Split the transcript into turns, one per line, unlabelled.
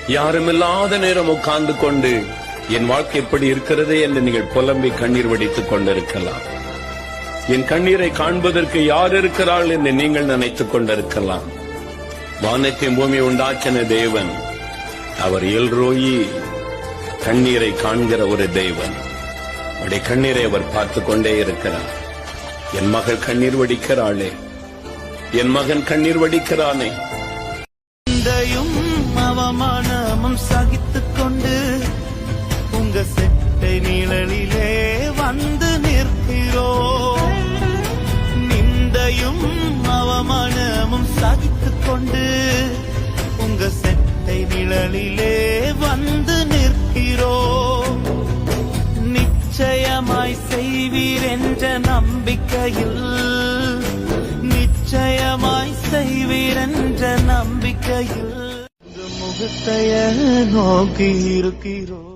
யாருமில்லாத நேரம் உட்கார்ந்து கொண்டு என் வாழ்க்கை எப்படி இருக்கிறது என்று நீங்கள் புலம்பி கண்ணீர் வடித்துக் கொண்டிருக்கலாம். என் கண்ணீரை காண்பதற்கு யார் இருக்கிறாள் என்று நீங்கள் நினைத்துக் கொண்டிருக்கலாம். வானத்தின் பூமி உண்டாக்கின தேவன் அவர் எல்ரோயி, கண்ணீரை காண்கிற ஒரு தேவன். அவருடைய கண்ணீரை அவர் பார்த்துக் கொண்டே இருக்கிறார். என் மகள் கண்ணீர் வடிக்கிறாளே, என் மகன் கண்ணீர் வடிக்கிறானே.
அவமானமும் சகித்துக் கொண்டு உங்க செட்டை நிழலிலே வந்து நிற்கிறோம். நிந்தையும் அவமானமும் சகித்துக் கொண்டு உங்க செட்டை நிழலிலே வந்து நிற்கிறோம். நிச்சயமாய் செய்வீர் என்ற நம்பிக்கையில், நிச்சயமாய் செய்வீர் என்ற நம்பிக்கையில் முகத்தைய நோக்கி இருக்கிறோம்.